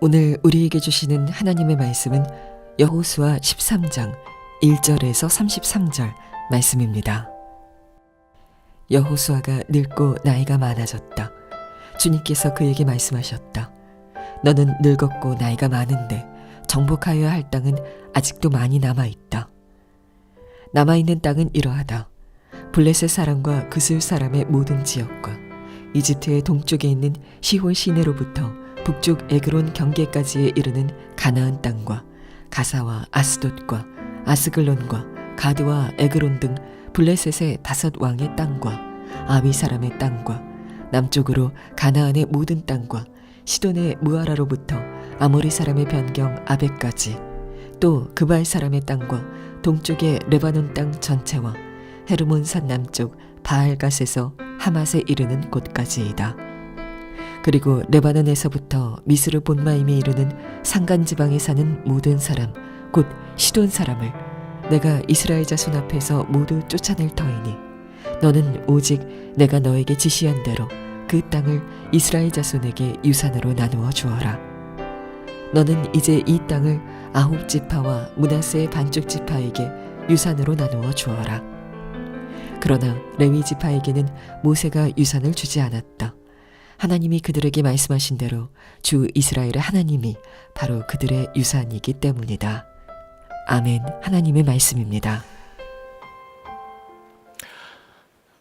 오늘 우리에게 주시는 하나님의 말씀은 여호수아 13장 1절에서 33절 말씀입니다. 여호수아가 늙고 나이가 많아졌다. 주님께서 그에게 말씀하셨다. 너는 늙었고 나이가 많은데 정복하여야 할 땅은 아직도 많이 남아있다. 남아있는 땅은 이러하다. 블레셋 사람과 그슬 사람의 모든 지역과 이집트의 동쪽에 있는 시홀 시내로부터 북쪽 에그론 경계까지에 이르는 가나안 땅과 가사와 아스돗과 아스글론과 가드와 에그론 등 블레셋의 5 왕의 땅과 아위 사람의 땅과 남쪽으로 가나안의 모든 땅과 시돈의 무아라로부터 아모리 사람의 변경 아벡까지 또 그발 사람의 땅과 동쪽의 레바논 땅 전체와 헤르몬 산 남쪽 바알갓에서 하맛에 이르는 곳까지이다. 그리고 레바논에서부터 미스르 본마임에 이르는 산간지방에 사는 모든 사람 곧 시돈 사람을 내가 이스라엘 자손 앞에서 모두 쫓아낼 터이니 너는 오직 내가 너에게 지시한 대로 그 땅을 이스라엘 자손에게 유산으로 나누어 주어라. 너는 이제 이 땅을 아홉 지파와 므낫세의 반쪽 지파에게 유산으로 나누어 주어라. 그러나 레위 지파에게는 모세가 유산을 주지 않았다. 하나님이 그들에게 말씀하신 대로 주 이스라엘의 하나님이 바로 그들의 유산이기 때문이다. 아멘. 하나님의 말씀입니다.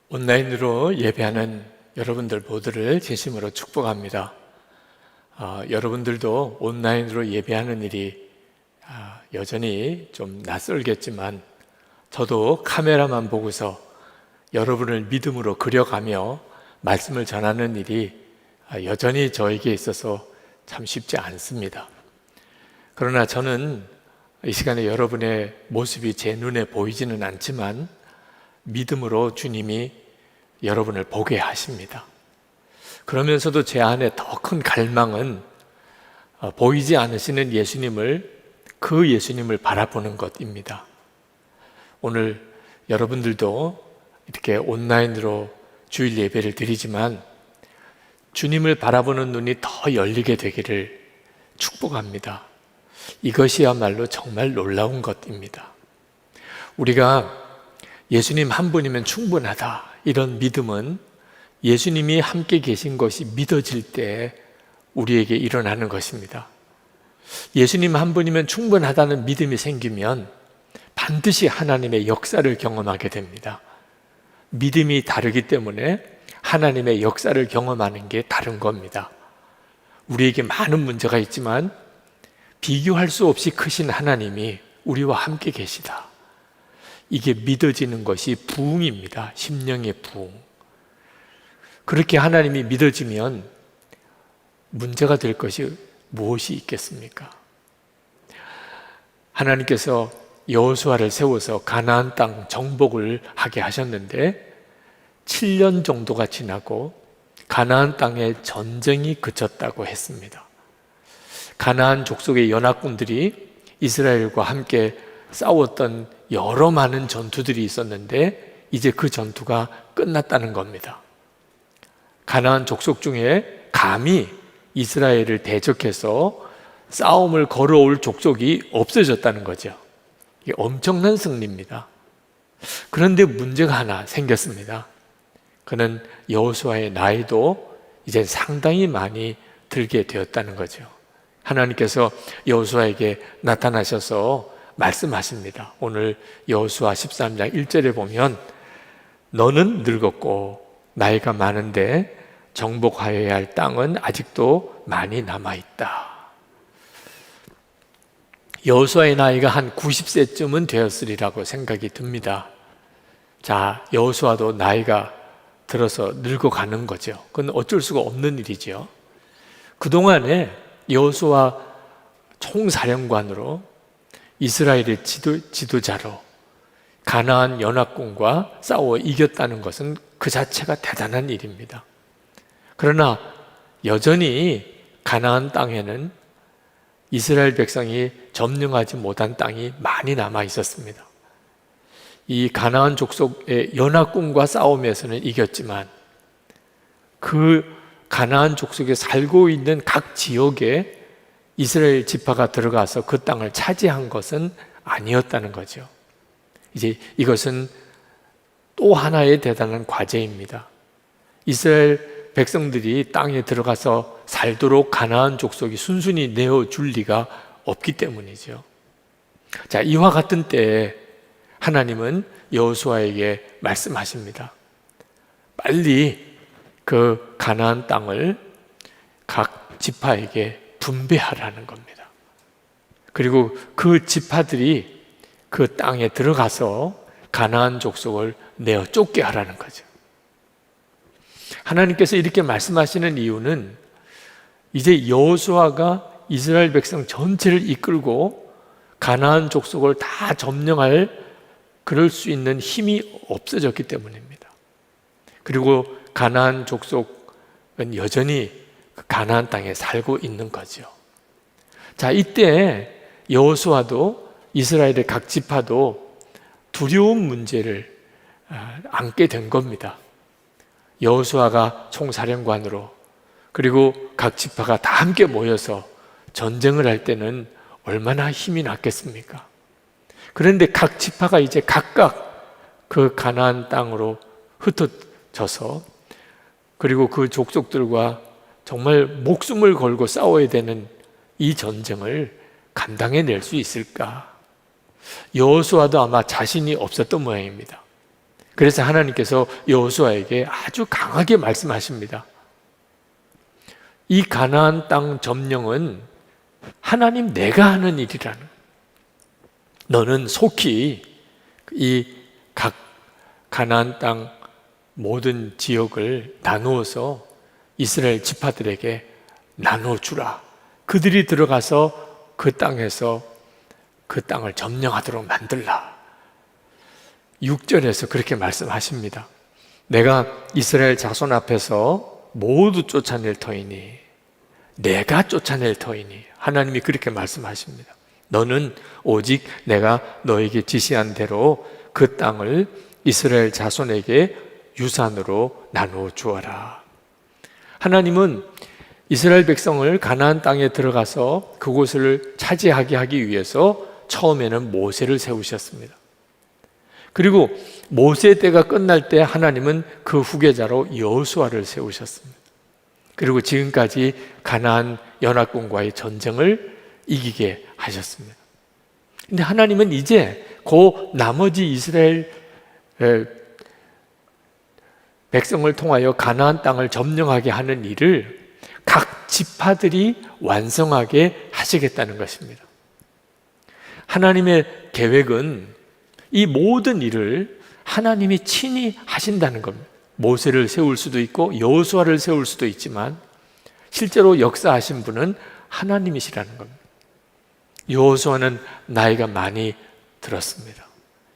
온라인으로 예배하는 여러분들 모두를 진심으로 축복합니다. 여러분들도 온라인으로 예배하는 일이 여전히 좀 낯설겠지만 저도 카메라만 보고서 여러분을 믿음으로 그려가며 말씀을 전하는 일이 여전히 저에게 있어서 참 쉽지 않습니다. 그러나 저는 이 시간에 여러분의 모습이 제 눈에 보이지는 않지만 믿음으로 주님이 여러분을 보게 하십니다. 그러면서도 제 안에 더 큰 갈망은 보이지 않으시는 그 예수님을 바라보는 것입니다. 오늘 여러분들도 이렇게 온라인으로 주일 예배를 드리지만 주님을 바라보는 눈이 더 열리게 되기를 축복합니다. 이것이야말로 정말 놀라운 것입니다. 우리가 예수님 한 분이면 충분하다 이런 믿음은 예수님이 함께 계신 것이 믿어질 때 우리에게 일어나는 것입니다. 예수님 한 분이면 충분하다는 믿음이 생기면 반드시 하나님의 역사를 경험하게 됩니다. 믿음이 다르기 때문에 하나님의 역사를 경험하는 게 다른 겁니다. 우리에게 많은 문제가 있지만 비교할 수 없이 크신 하나님이 우리와 함께 계시다. 이게 믿어지는 것이 부흥입니다. 심령의 부흥. 그렇게 하나님이 믿어지면 문제가 될 것이 무엇이 있겠습니까? 하나님께서 여호수아를 세워서 가나안 땅 정복을 하게 하셨는데 7년 정도가 지나고 가나안 땅에 전쟁이 그쳤다고 했습니다. 가나안 족속의 연합군들이 이스라엘과 함께 싸웠던 여러 많은 전투들이 있었는데 이제 그 전투가 끝났다는 겁니다. 가나안 족속 중에 감히 이스라엘을 대적해서 싸움을 걸어올 족속이 없어졌다는 거죠. 이게 엄청난 승리입니다. 그런데 문제가 하나 생겼습니다. 그는 여호수아의 나이도 이제 상당히 많이 들게 되었다는 거죠. 하나님께서 여호수아에게 나타나셔서 말씀하십니다. 오늘 여호수아 13장 1절에 보면 너는 늙었고 나이가 많은데 정복하여야 할 땅은 아직도 많이 남아있다. 여호수아의 나이가 한 90세쯤은 되었으리라고 생각이 듭니다. 자, 여호수아도 나이가 들어서 늙어가는 거죠. 그건 어쩔 수가 없는 일이죠. 그동안에 여호수아 총사령관으로 이스라엘의 지도자로 가나안 연합군과 싸워 이겼다는 것은 그 자체가 대단한 일입니다. 그러나 여전히 가나안 땅에는 이스라엘 백성이 점령하지 못한 땅이 많이 남아 있었습니다. 이 가나안 족속의 연합군과 싸움에서는 이겼지만 그 가나안 족속에 살고 있는 각 지역에 이스라엘 지파가 들어가서 그 땅을 차지한 것은 아니었다는 거죠. 이제 이것은 또 하나의 대단한 과제입니다. 이스라엘 백성들이 땅에 들어가서 살도록 가나안 족속이 순순히 내어줄 리가 없기 때문이죠. 자, 이와 같은 때에 하나님은 여호수아에게 말씀하십니다. 빨리 그 가나안 땅을 각 지파에게 분배하라는 겁니다. 그리고 그 지파들이 그 땅에 들어가서 가나안 족속을 내어 쫓게 하라는 거죠. 하나님께서 이렇게 말씀하시는 이유는 이제 여호수아가 이스라엘 백성 전체를 이끌고 가나안 족속을 다 점령할 그럴 수 있는 힘이 없어졌기 때문입니다. 그리고 가나안 족속은 여전히 가나안 땅에 살고 있는 거죠. 자, 이때 여호수아도 이스라엘의 각 지파도 두려운 문제를 안게 된 겁니다. 여호수아가 총사령관으로 그리고 각 지파가 다 함께 모여서 전쟁을 할 때는 얼마나 힘이 났겠습니까? 그런데 각 지파가 이제 각각 그 가나안 땅으로 흩어져서 그리고 그 족속들과 정말 목숨을 걸고 싸워야 되는 이 전쟁을 감당해낼 수 있을까? 여호수아도 아마 자신이 없었던 모양입니다. 그래서 하나님께서 여호수아에게 아주 강하게 말씀하십니다. 이 가나안 땅 점령은 하나님 내가 하는 일이라는, 너는 속히 이 각 가나안 땅 모든 지역을 나누어서 이스라엘 지파들에게 나눠주라. 그들이 들어가서 그 땅에서 그 땅을 점령하도록 만들라. 6절에서 그렇게 말씀하십니다. 내가 이스라엘 자손 앞에서 모두 쫓아낼 터이니, 내가 쫓아낼 터이니, 하나님이 그렇게 말씀하십니다. 너는 오직 내가 너에게 지시한 대로 그 땅을 이스라엘 자손에게 유산으로 나누어 주어라. 하나님은 이스라엘 백성을 가나안 땅에 들어가서 그곳을 차지하게 하기 위해서 처음에는 모세를 세우셨습니다. 그리고 모세 때가 끝날 때 하나님은 그 후계자로 여호수아를 세우셨습니다. 그리고 지금까지 가나안 연합군과의 전쟁을 이기게 하셨습니다. 근데 하나님은 이제 그 나머지 이스라엘 백성을 통하여 가나안 땅을 점령하게 하는 일을 각 지파들이 완성하게 하시겠다는 것입니다. 하나님의 계획은 이 모든 일을 하나님이 친히 하신다는 겁니다. 모세를 세울 수도 있고 여호수아를 세울 수도 있지만 실제로 역사하신 분은 하나님이시라는 겁니다. 여호수아는 나이가 많이 들었습니다.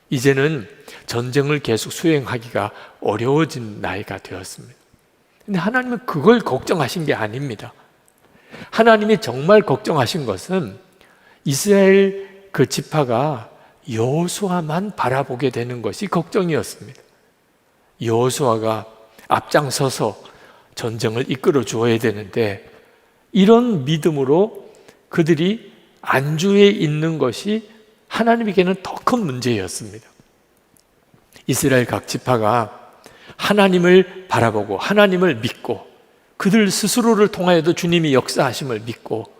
이제는 전쟁을 계속 수행하기가 어려워진 나이가 되었습니다. 근데 하나님은 그걸 걱정하신 게 아닙니다. 하나님이 정말 걱정하신 것은 이스라엘 그 지파가 여호수아만 바라보게 되는 것이 걱정이었습니다. 여호수아가 앞장서서 전쟁을 이끌어 주어야 되는데 이런 믿음으로 그들이 안주해 있는 것이 하나님에게는 더 큰 문제였습니다. 이스라엘 각 지파가 하나님을 바라보고 하나님을 믿고 그들 스스로를 통하여도 주님이 역사하심을 믿고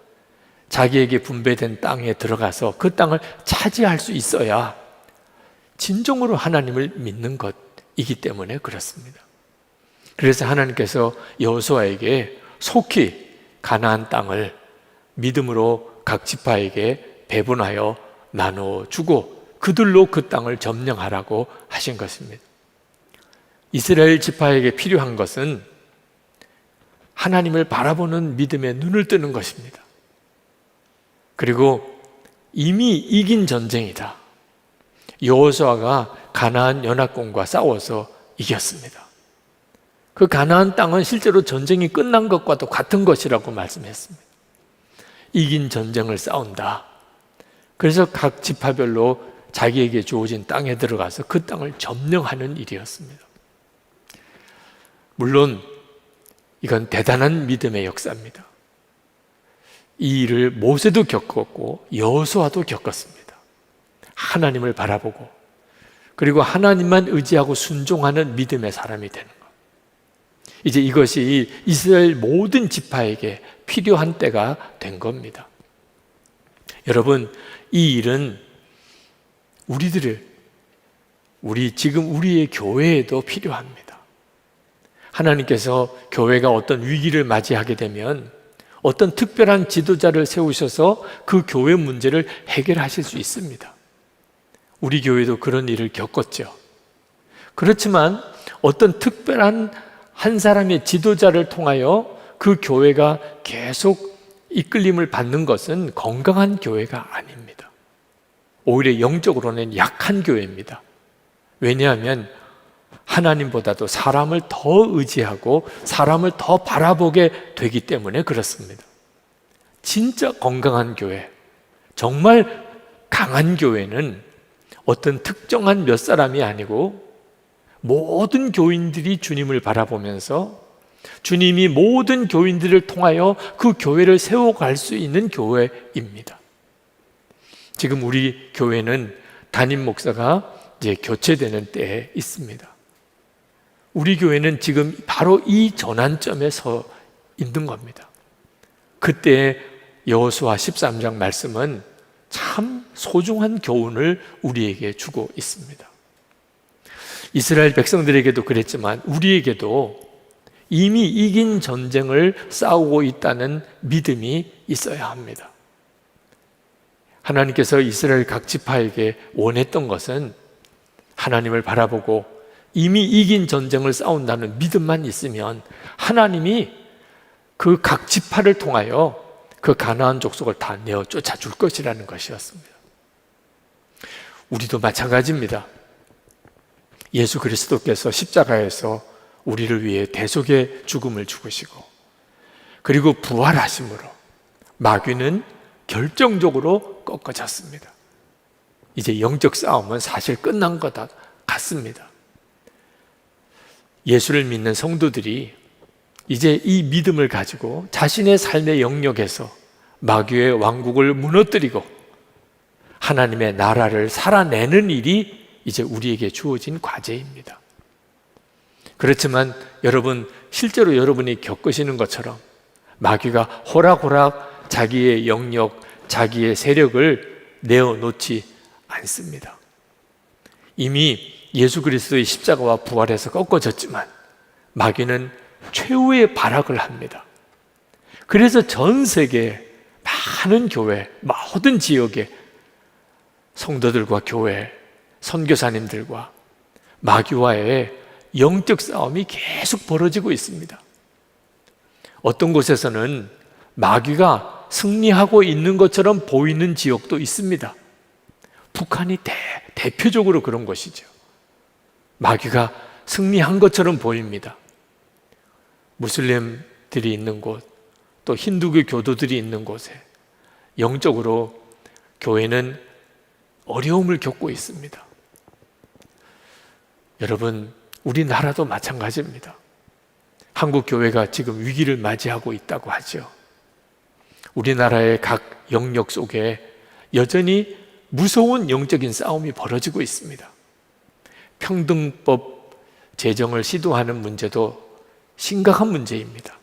자기에게 분배된 땅에 들어가서 그 땅을 차지할 수 있어야 진정으로 하나님을 믿는 것이기 때문에 그렇습니다. 그래서 하나님께서 여호수아에게 속히 가나안 땅을 믿음으로 각 지파에게 배분하여 나누어 주고 그들로 그 땅을 점령하라고 하신 것입니다. 이스라엘 지파에게 필요한 것은 하나님을 바라보는 믿음의 눈을 뜨는 것입니다. 그리고 이미 이긴 전쟁이다. 여호수아가 가나안 연합군과 싸워서 이겼습니다. 그 가나안 땅은 실제로 전쟁이 끝난 것과도 같은 것이라고 말씀했습니다. 이긴 전쟁을 싸운다. 그래서 각 지파별로 자기에게 주어진 땅에 들어가서 그 땅을 점령하는 일이었습니다. 물론 이건 대단한 믿음의 역사입니다. 이 일을 모세도 겪었고 여호수아도 겪었습니다. 하나님을 바라보고 그리고 하나님만 의지하고 순종하는 믿음의 사람이 되는 것. 이제 이것이 이스라엘 모든 지파에게 필요한 때가 된 겁니다. 여러분, 이 일은 지금 우리의 교회에도 필요합니다. 하나님께서 교회가 어떤 위기를 맞이하게 되면 어떤 특별한 지도자를 세우셔서 그 교회 문제를 해결하실 수 있습니다. 우리 교회도 그런 일을 겪었죠. 그렇지만 어떤 특별한 한 사람의 지도자를 통하여 그 교회가 계속 이끌림을 받는 것은 건강한 교회가 아닙니다. 오히려 영적으로는 약한 교회입니다. 왜냐하면 하나님보다도 사람을 더 의지하고 사람을 더 바라보게 되기 때문에 그렇습니다. 진짜 건강한 교회, 정말 강한 교회는 어떤 특정한 몇 사람이 아니고 모든 교인들이 주님을 바라보면서 주님이 모든 교인들을 통하여 그 교회를 세워갈 수 있는 교회입니다. 지금 우리 교회는 담임 목사가 이제 교체되는 때에 있습니다. 우리 교회는 지금 바로 이 전환점에 서 있는 겁니다. 그때 여호수아 13장 말씀은 참 소중한 교훈을 우리에게 주고 있습니다. 이스라엘 백성들에게도 그랬지만 우리에게도 이미 이긴 전쟁을 싸우고 있다는 믿음이 있어야 합니다. 하나님께서 이스라엘 각 지파에게 원했던 것은 하나님을 바라보고 이미 이긴 전쟁을 싸운다는 믿음만 있으면 하나님이 그 각 지파를 통하여 그 가나안 족속을 다 내어 쫓아줄 것이라는 것이었습니다. 우리도 마찬가지입니다. 예수 그리스도께서 십자가에서 우리를 위해 대속의 죽음을 죽으시고 그리고 부활하심으로 마귀는 결정적으로 꺾어졌습니다. 이제 영적 싸움은 사실 끝난 것 같습니다. 예수를 믿는 성도들이 이제 이 믿음을 가지고 자신의 삶의 영역에서 마귀의 왕국을 무너뜨리고 하나님의 나라를 살아내는 일이 이제 우리에게 주어진 과제입니다. 그렇지만 여러분, 실제로 여러분이 겪으시는 것처럼 마귀가 호락호락 자기의 영역, 자기의 세력을 내어놓지 않습니다. 이미 예수 그리스도의 십자가와 부활에서 꺾어졌지만 마귀는 최후의 발악을 합니다. 그래서 전 세계 많은 교회, 모든 지역의 성도들과 교회, 선교사님들과 마귀와의 영적 싸움이 계속 벌어지고 있습니다. 어떤 곳에서는 마귀가 승리하고 있는 것처럼 보이는 지역도 있습니다. 북한이 대표적으로 그런 것이죠. 마귀가 승리한 것처럼 보입니다. 무슬림들이 있는 곳, 또 힌두교 교도들이 있는 곳에 영적으로 교회는 어려움을 겪고 있습니다. 여러분, 우리나라도 마찬가지입니다. 한국 교회가 지금 위기를 맞이하고 있다고 하죠. 우리나라의 각 영역 속에 여전히 무서운 영적인 싸움이 벌어지고 있습니다. 평등법 제정을 시도하는 문제도 심각한 문제입니다.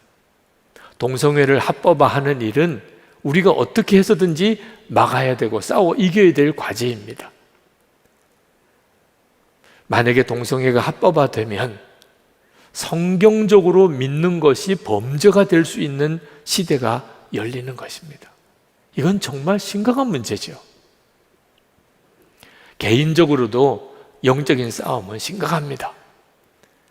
동성애를 합법화하는 일은 우리가 어떻게 해서든지 막아야 되고 싸워 이겨야 될 과제입니다. 만약에 동성애가 합법화되면 성경적으로 믿는 것이 범죄가 될 수 있는 시대가 열리는 것입니다. 이건 정말 심각한 문제죠. 개인적으로도 영적인 싸움은 심각합니다.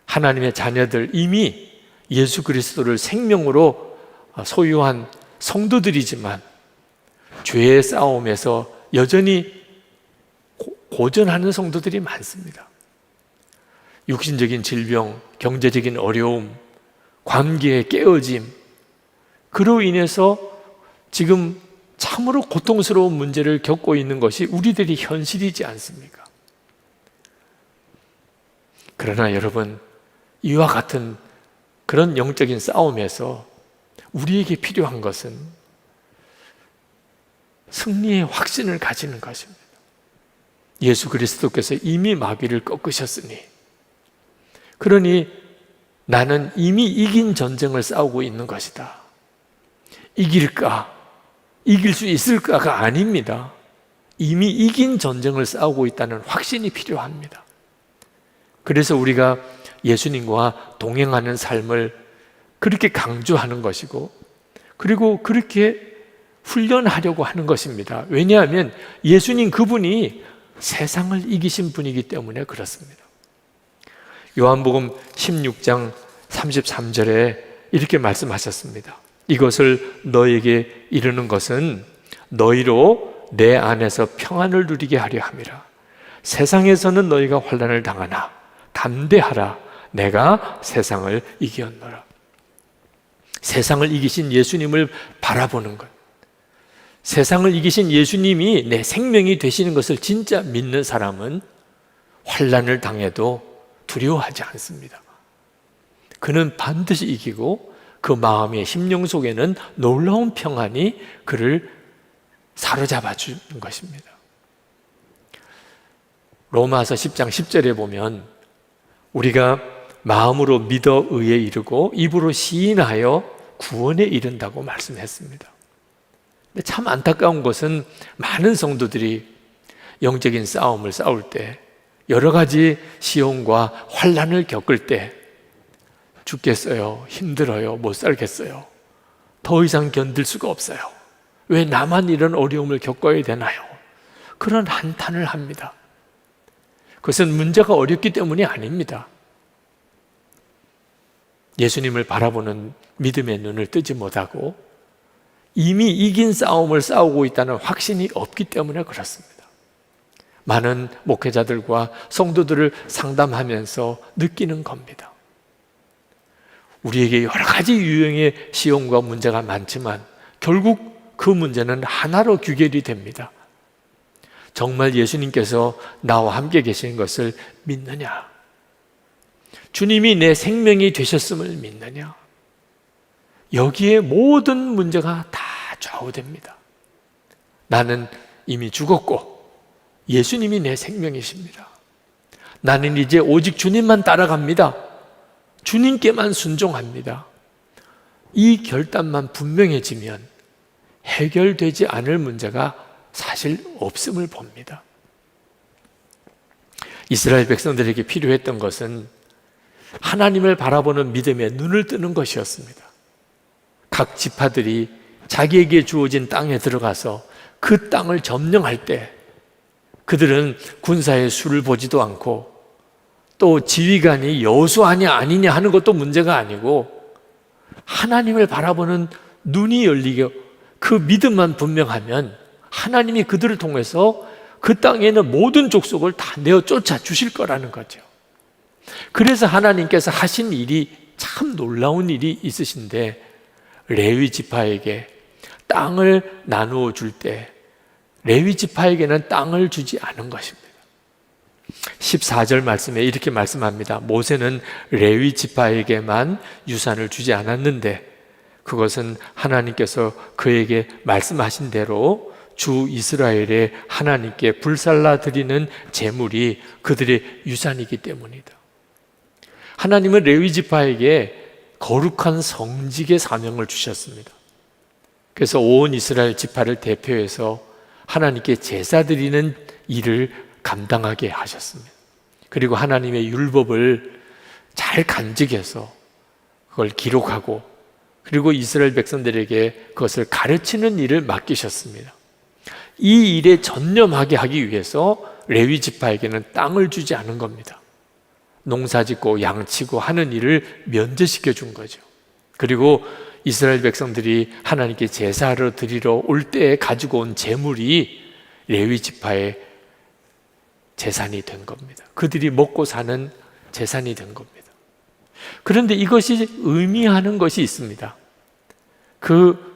하나님의 자녀들 이미 예수 그리스도를 생명으로 소유한 성도들이지만 죄의 싸움에서 여전히 고전하는 성도들이 많습니다. 육신적인 질병, 경제적인 어려움, 관계의 깨어짐, 그로 인해서 지금 참으로 고통스러운 문제를 겪고 있는 것이 우리들이 현실이지 않습니까? 그러나 여러분, 이와 같은 그런 영적인 싸움에서 우리에게 필요한 것은 승리의 확신을 가지는 것입니다. 예수 그리스도께서 이미 마귀를 꺾으셨으니, 그러니 나는 이미 이긴 전쟁을 싸우고 있는 것이다. 이길까? 이길 수 있을까가 아닙니다. 이미 이긴 전쟁을 싸우고 있다는 확신이 필요합니다. 그래서 우리가 예수님과 동행하는 삶을 그렇게 강조하는 것이고, 그리고 그렇게 훈련하려고 하는 것입니다. 왜냐하면 예수님 그분이 세상을 이기신 분이기 때문에 그렇습니다. 요한복음 16장 33절에 이렇게 말씀하셨습니다. 이것을 너에게 이르는 것은 너희로 내 안에서 평안을 누리게 하려 함이라. 세상에서는 너희가 환난을 당하나 담대하라. 내가 세상을 이겼노라. 세상을 이기신 예수님을 바라보는 것, 세상을 이기신 예수님이 내 생명이 되시는 것을 진짜 믿는 사람은 환난을 당해도 두려워하지 않습니다. 그는 반드시 이기고 그 마음의 심령 속에는 놀라운 평안이 그를 사로잡아 주는 것입니다. 로마서 10장 10절에 보면 우리가 마음으로 믿어 의에 이르고 입으로 시인하여 구원에 이른다고 말씀했습니다. 근데 참 안타까운 것은 많은 성도들이 영적인 싸움을 싸울 때, 여러 가지 시험과 환난을 겪을 때 죽겠어요, 힘들어요, 못 살겠어요, 더 이상 견딜 수가 없어요, 왜 나만 이런 어려움을 겪어야 되나요? 그런 한탄을 합니다. 그것은 문제가 어렵기 때문이 아닙니다. 예수님을 바라보는 믿음의 눈을 뜨지 못하고 이미 이긴 싸움을 싸우고 있다는 확신이 없기 때문에 그렇습니다. 많은 목회자들과 성도들을 상담하면서 느끼는 겁니다. 우리에게 여러 가지 유형의 시험과 문제가 많지만 결국 그 문제는 하나로 귀결이 됩니다. 정말 예수님께서 나와 함께 계시는 것을 믿느냐? 주님이 내 생명이 되셨음을 믿느냐? 여기에 모든 문제가 다 좌우됩니다. 나는 이미 죽었고 예수님이 내 생명이십니다. 나는 이제 오직 주님만 따라갑니다. 주님께만 순종합니다. 이 결단만 분명해지면 해결되지 않을 문제가 사실 없음을 봅니다. 이스라엘 백성들에게 필요했던 것은 하나님을 바라보는 믿음의 눈을 뜨는 것이었습니다. 각 지파들이 자기에게 주어진 땅에 들어가서 그 땅을 점령할 때 그들은 군사의 수를 보지도 않고 또 지휘관이 여호수아냐 아니냐 하는 것도 문제가 아니고 하나님을 바라보는 눈이 열리게 그 믿음만 분명하면 하나님이 그들을 통해서 그 땅에 있는 모든 족속을 다 내어 쫓아 주실 거라는 거죠. 그래서 하나님께서 하신 일이 참 놀라운 일이 있으신데, 레위 지파에게 땅을 나누어 줄 때 레위 지파에게는 땅을 주지 않은 것입니다. 14절 말씀에 이렇게 말씀합니다. 모세는 레위 지파에게만 유산을 주지 않았는데 그것은 하나님께서 그에게 말씀하신 대로 주 이스라엘의 하나님께 불살라 드리는 제물이 그들의 유산이기 때문이다. 하나님은 레위 지파에게 거룩한 성직의 사명을 주셨습니다. 그래서 온 이스라엘 지파를 대표해서 하나님께 제사 드리는 일을 감당하게 하셨습니다. 그리고 하나님의 율법을 잘 간직해서 그걸 기록하고 그리고 이스라엘 백성들에게 그것을 가르치는 일을 맡기셨습니다. 이 일에 전념하게 하기 위해서 레위 지파에게는 땅을 주지 않은 겁니다. 농사짓고 양치고 하는 일을 면제시켜 준 거죠. 그리고 이스라엘 백성들이 하나님께 제사를 드리러 올 때 가지고 온 제물이 레위 지파의 재산이 된 겁니다. 그들이 먹고 사는 재산이 된 겁니다. 그런데 이것이 의미하는 것이 있습니다. 그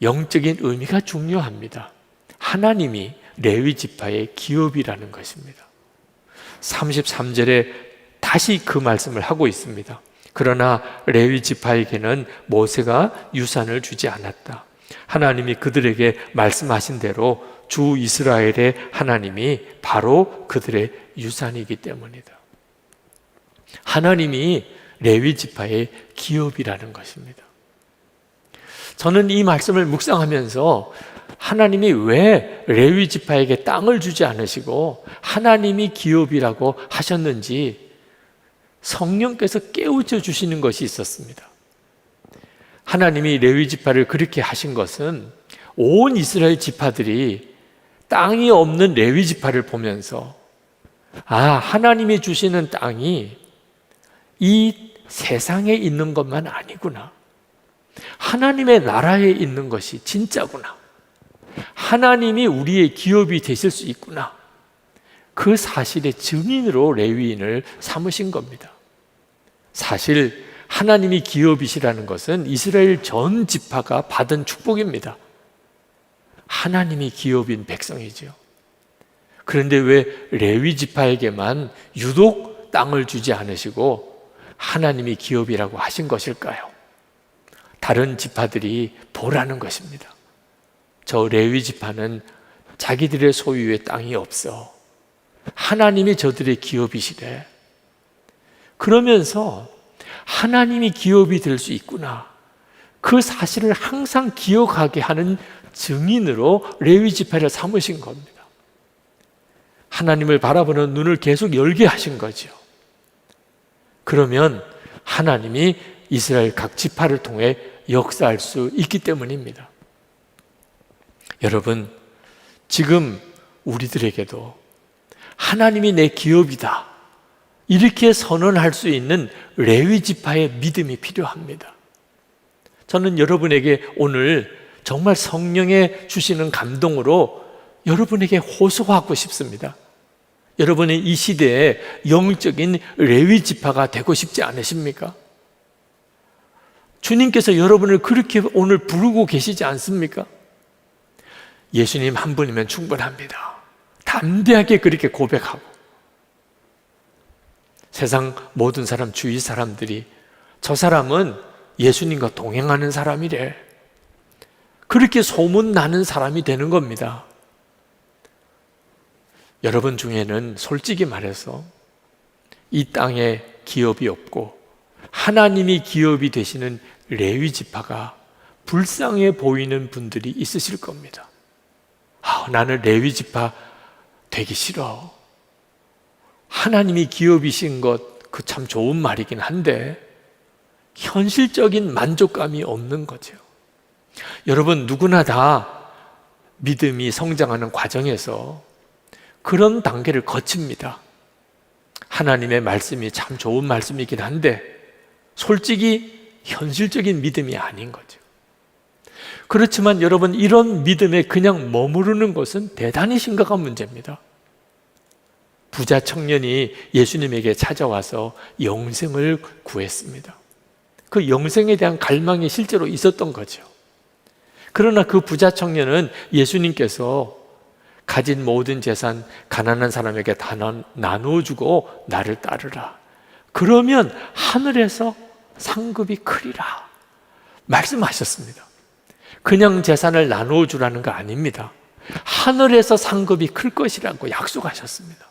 영적인 의미가 중요합니다. 하나님이 레위 지파의 기업이라는 것입니다. 33절에 다시 그 말씀을 하고 있습니다. 그러나 레위 지파에게는 모세가 유산을 주지 않았다. 하나님이 그들에게 말씀하신 대로 주 이스라엘의 하나님이 바로 그들의 유산이기 때문이다. 하나님이 레위 지파의 기업이라는 것입니다. 저는 이 말씀을 묵상하면서 하나님이 왜 레위 지파에게 땅을 주지 않으시고 하나님이 기업이라고 하셨는지 성령께서 깨우쳐 주시는 것이 있었습니다. 하나님이 레위 지파를 그렇게 하신 것은 온 이스라엘 지파들이 땅이 없는 레위 지파를 보면서 하나님이 주시는 땅이 이 세상에 있는 것만 아니구나. 하나님의 나라에 있는 것이 진짜구나. 하나님이 우리의 기업이 되실 수 있구나. 그 사실의 증인으로 레위인을 삼으신 겁니다. 사실 하나님이 기업이시라는 것은 이스라엘 전 지파가 받은 축복입니다. 하나님이 기업인 백성이죠. 그런데 왜 레위 지파에게만 유독 땅을 주지 않으시고 하나님이 기업이라고 하신 것일까요? 다른 지파들이 보라는 것입니다. 저 레위 지파는 자기들의 소유의 땅이 없어. 하나님이 저들의 기업이시래. 그러면서 하나님이 기업이 될 수 있구나. 그 사실을 항상 기억하게 하는 증인으로 레위 지파를 삼으신 겁니다. 하나님을 바라보는 눈을 계속 열게 하신 거죠. 그러면 하나님이 이스라엘 각 지파를 통해 역사할 수 있기 때문입니다. 여러분, 지금 우리들에게도 하나님이 내 기업이다 이렇게 선언할 수 있는 레위 지파의 믿음이 필요합니다. 저는 여러분에게 오늘 정말 성령의 주시는 감동으로 여러분에게 호소하고 싶습니다. 여러분의 이 시대에 영적인 레위 지파가 되고 싶지 않으십니까? 주님께서 여러분을 그렇게 오늘 부르고 계시지 않습니까? 예수님 한 분이면 충분합니다. 담대하게 그렇게 고백하고 세상 모든 사람, 주위 사람들이 저 사람은 예수님과 동행하는 사람이래. 그렇게 소문나는 사람이 되는 겁니다. 여러분 중에는 솔직히 말해서 이 땅에 기업이 없고 하나님이 기업이 되시는 레위 지파가 불쌍해 보이는 분들이 있으실 겁니다. 나는 레위 지파 되기 싫어. 하나님이 기업이신 것, 그 참 좋은 말이긴 한데 현실적인 만족감이 없는 거죠. 여러분, 누구나 다 믿음이 성장하는 과정에서 그런 단계를 거칩니다. 하나님의 말씀이 참 좋은 말씀이긴 한데 솔직히 현실적인 믿음이 아닌 거죠. 그렇지만 여러분, 이런 믿음에 그냥 머무르는 것은 대단히 심각한 문제입니다. 부자 청년이 예수님에게 찾아와서 영생을 구했습니다. 그 영생에 대한 갈망이 실제로 있었던 거죠. 그러나 그 부자 청년은 예수님께서 가진 모든 재산 가난한 사람에게 다 나눠주고 나를 따르라. 그러면 하늘에서 상급이 크리라 말씀하셨습니다. 그냥 재산을 나눠주라는 거 아닙니다. 하늘에서 상급이 클 것이라고 약속하셨습니다.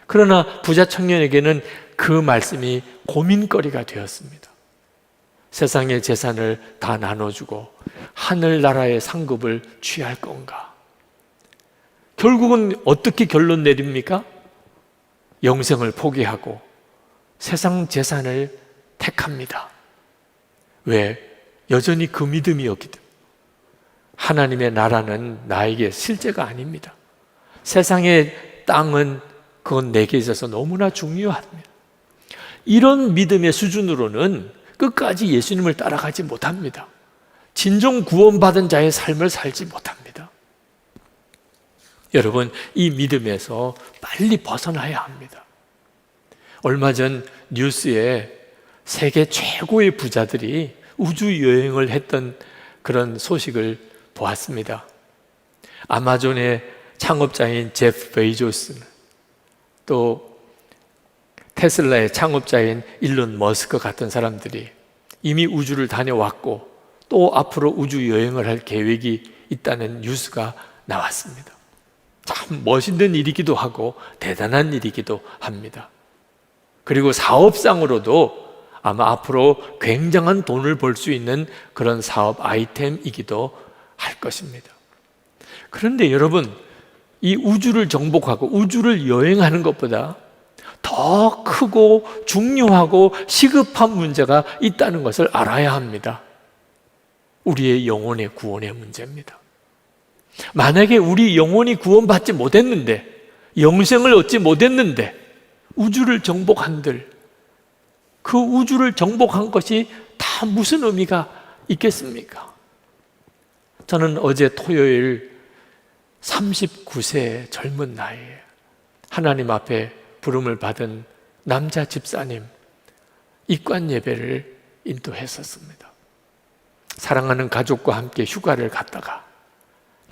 그러나 부자 청년에게는 그 말씀이 고민거리가 되었습니다. 세상의 재산을 다 나눠주고 하늘나라의 상급을 취할 건가? 결국은 어떻게 결론 내립니까? 영생을 포기하고 세상 재산을 택합니다. 왜? 여전히 그 믿음이었기 때문에. 하나님의 나라는 나에게 실제가 아닙니다. 세상의 땅은 그건 내게 있어서 너무나 중요합니다. 이런 믿음의 수준으로는 끝까지 예수님을 따라가지 못합니다. 진정 구원받은 자의 삶을 살지 못합니다. 여러분, 이 믿음에서 빨리 벗어나야 합니다. 얼마 전 뉴스에 세계 최고의 부자들이 우주 여행을 했던 그런 소식을 보았습니다. 아마존의 창업자인 제프 베이조스, 또 테슬라의 창업자인 일론 머스크 같은 사람들이 이미 우주를 다녀왔고 또 앞으로 우주 여행을 할 계획이 있다는 뉴스가 나왔습니다. 참 멋있는 일이기도 하고 대단한 일이기도 합니다. 그리고 사업상으로도 아마 앞으로 굉장한 돈을 벌 수 있는 그런 사업 아이템이기도 할 것입니다. 그런데 여러분, 이 우주를 정복하고 우주를 여행하는 것보다 더 크고 중요하고 시급한 문제가 있다는 것을 알아야 합니다. 우리의 영혼의 구원의 문제입니다. 만약에 우리 영혼이 구원받지 못했는데, 영생을 얻지 못했는데 우주를 정복한들, 그 우주를 정복한 것이 다 무슨 의미가 있겠습니까? 저는 어제 토요일 39세 젊은 나이에 하나님 앞에 부름을 받은 남자 집사님 입관 예배를 인도했었습니다. 사랑하는 가족과 함께 휴가를 갔다가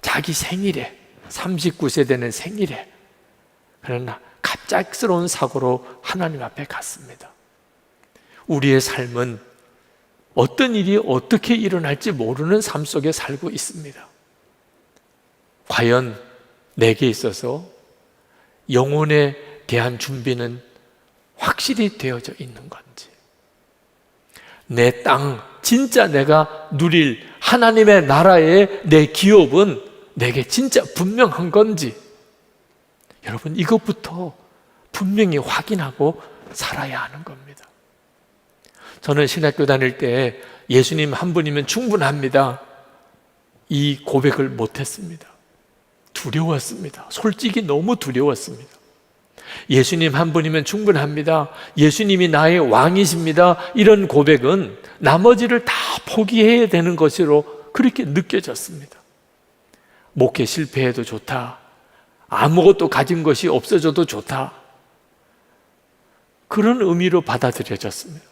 자기 생일에, 39세 되는 생일에, 그러나 갑작스러운 사고로 하나님 앞에 갔습니다. 우리의 삶은 어떤 일이 어떻게 일어날지 모르는 삶 속에 살고 있습니다. 과연 내게 있어서 영혼에 대한 준비는 확실히 되어져 있는 건지, 내 땅, 진짜 내가 누릴 하나님의 나라의 내 기업은 내게 진짜 분명한 건지, 여러분 이것부터 분명히 확인하고 살아야 하는 겁니다. 저는 신학교 다닐 때 예수님 한 분이면 충분합니다, 이 고백을 못했습니다. 두려웠습니다. 솔직히 너무 두려웠습니다. 예수님 한 분이면 충분합니다, 예수님이 나의 왕이십니다, 이런 고백은 나머지를 다 포기해야 되는 것으로 그렇게 느껴졌습니다. 목회 실패해도 좋다, 아무것도 가진 것이 없어져도 좋다, 그런 의미로 받아들여졌습니다.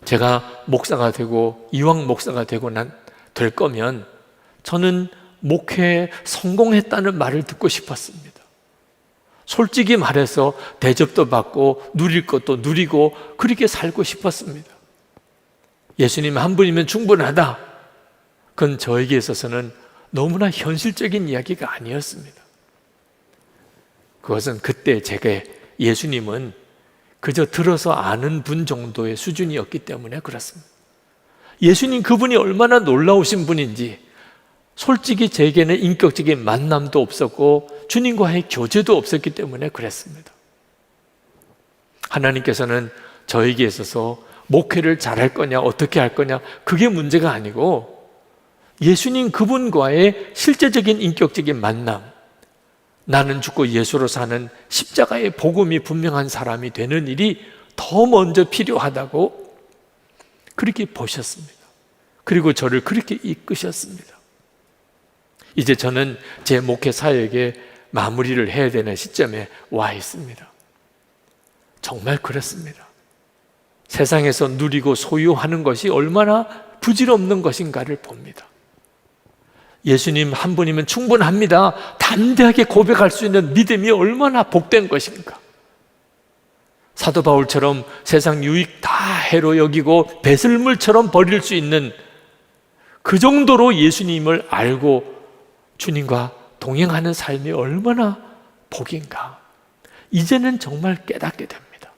제가 목사가 되고 이왕 목사가 되고 될 거면 저는 목회에 성공했다는 말을 듣고 싶었습니다. 솔직히 말해서 대접도 받고 누릴 것도 누리고 그렇게 살고 싶었습니다. 예수님 한 분이면 충분하다, 그건 저에게 있어서는 너무나 현실적인 이야기가 아니었습니다. 그것은 그때 제게 예수님은 그저 들어서 아는 분 정도의 수준이었기 때문에 그렇습니다. 예수님 그분이 얼마나 놀라우신 분인지 솔직히 제게는 인격적인 만남도 없었고 주님과의 교제도 없었기 때문에 그랬습니다. 하나님께서는 저에게 있어서 목회를 잘할 거냐 어떻게 할 거냐 그게 문제가 아니고 예수님 그분과의 실제적인 인격적인 만남, 나는 죽고 예수로 사는 십자가의 복음이 분명한 사람이 되는 일이 더 먼저 필요하다고 그렇게 보셨습니다. 그리고 저를 그렇게 이끄셨습니다. 이제 저는 제 목회 사역에 마무리를 해야 되는 시점에 와 있습니다. 정말 그렇습니다. 세상에서 누리고 소유하는 것이 얼마나 부질없는 것인가를 봅니다. 예수님 한 분이면 충분합니다, 담대하게 고백할 수 있는 믿음이 얼마나 복된 것인가. 사도 바울처럼 세상 유익 다 해로 여기고 배설물처럼 버릴 수 있는 그 정도로 예수님을 알고 주님과 동행하는 삶이 얼마나 복인가, 이제는 정말 깨닫게 됩니다.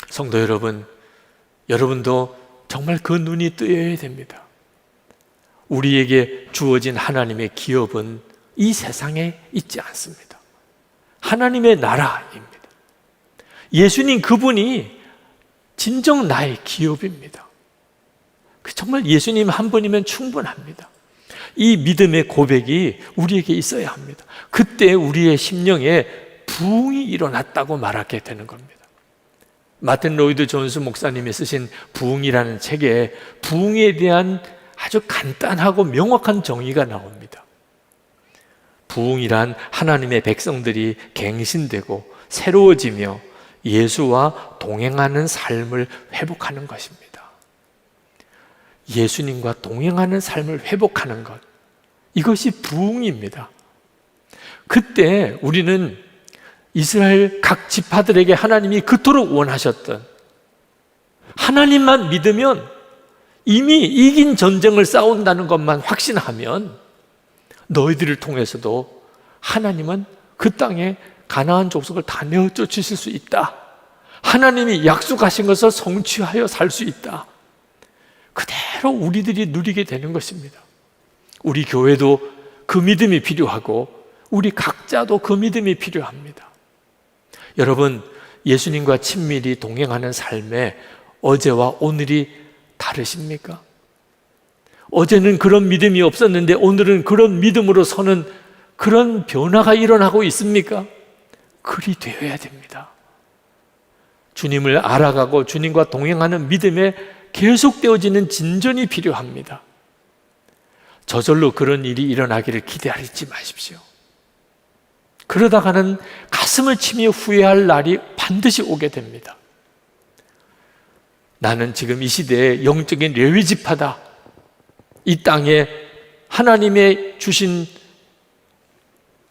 성도 여러분, 여러분도 정말 그 눈이 뜨여야 됩니다. 우리에게 주어진 하나님의 기업은 이 세상에 있지 않습니다. 하나님의 나라입니다. 예수님 그분이 진정 나의 기업입니다. 정말 예수님 한 분이면 충분합니다. 이 믿음의 고백이 우리에게 있어야 합니다. 그때 우리의 심령에 부흥이 일어났다고 말하게 되는 겁니다. 마틴 로이드 존스 목사님이 쓰신 부흥이라는 책에 부흥에 대한 아주 간단하고 명확한 정의가 나옵니다. 부흥이란 하나님의 백성들이 갱신되고 새로워지며 예수와 동행하는 삶을 회복하는 것입니다. 예수님과 동행하는 삶을 회복하는 것, 이것이 부흥입니다. 그때 우리는 이스라엘 각 지파들에게 하나님이 그토록 원하셨던, 하나님만 믿으면 이미 이긴 전쟁을 싸운다는 것만 확신하면 너희들을 통해서도 하나님은 그 땅에 가나안 족속을 다 내어 쫓으실 수 있다. 하나님이 약속하신 것을 성취하여 살 수 있다. 그대로 우리들이 누리게 되는 것입니다. 우리 교회도 그 믿음이 필요하고 우리 각자도 그 믿음이 필요합니다. 여러분, 예수님과 친밀히 동행하는 삶에 어제와 오늘이 다르십니까? 어제는 그런 믿음이 없었는데 오늘은 그런 믿음으로 서는 그런 변화가 일어나고 있습니까? 그리 되어야 됩니다. 주님을 알아가고 주님과 동행하는 믿음에 계속되어지는 진전이 필요합니다. 저절로 그런 일이 일어나기를 기대하지 마십시오. 그러다가는 가슴을 치며 후회할 날이 반드시 오게 됩니다. 나는 지금 이 시대에 영적인 레위지파다. 이 땅에 하나님의 주신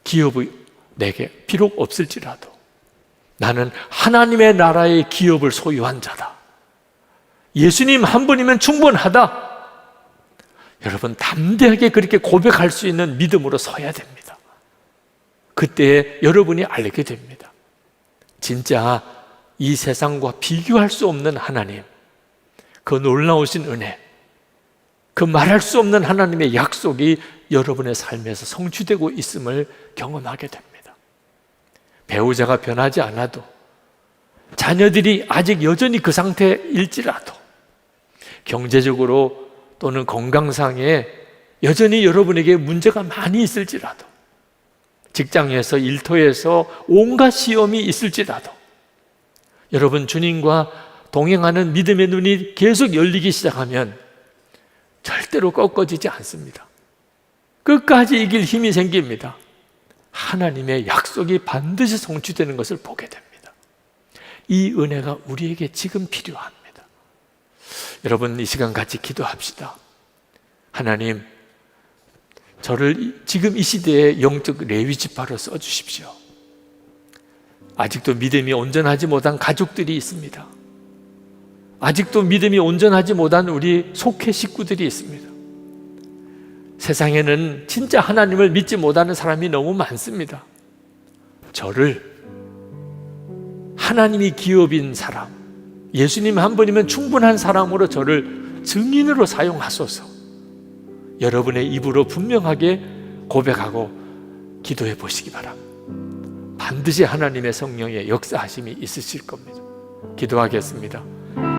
기업이 내게 비록 없을지라도 나는 하나님의 나라의 기업을 소유한 자다. 예수님 한 분이면 충분하다. 여러분, 담대하게 그렇게 고백할 수 있는 믿음으로 서야 됩니다. 그때 여러분이 알게 됩니다. 진짜 이 세상과 비교할 수 없는 하나님, 그 놀라우신 은혜, 그 말할 수 없는 하나님의 약속이 여러분의 삶에서 성취되고 있음을 경험하게 됩니다. 배우자가 변하지 않아도, 자녀들이 아직 여전히 그 상태일지라도, 경제적으로 또는 건강상에 여전히 여러분에게 문제가 많이 있을지라도, 직장에서 일터에서 온갖 시험이 있을지라도, 여러분 주님과 동행하는 믿음의 눈이 계속 열리기 시작하면 절대로 꺾어지지 않습니다. 끝까지 이길 힘이 생깁니다. 하나님의 약속이 반드시 성취되는 것을 보게 됩니다. 이 은혜가 우리에게 지금 필요합니다. 여러분, 이 시간 같이 기도합시다. 하나님, 저를 지금 이 시대의 영적 레위지파로 써주십시오. 아직도 믿음이 온전하지 못한 가족들이 있습니다. 아직도 믿음이 온전하지 못한 우리 속회 식구들이 있습니다. 세상에는 진짜 하나님을 믿지 못하는 사람이 너무 많습니다. 저를 하나님이 기업인 사람, 예수님 한 분이면 충분한 사람으로 저를 증인으로 사용하소서. 여러분의 입으로 분명하게 고백하고 기도해 보시기 바랍니다. 반드시 하나님의 성령의 역사하심이 있으실 겁니다. 기도하겠습니다.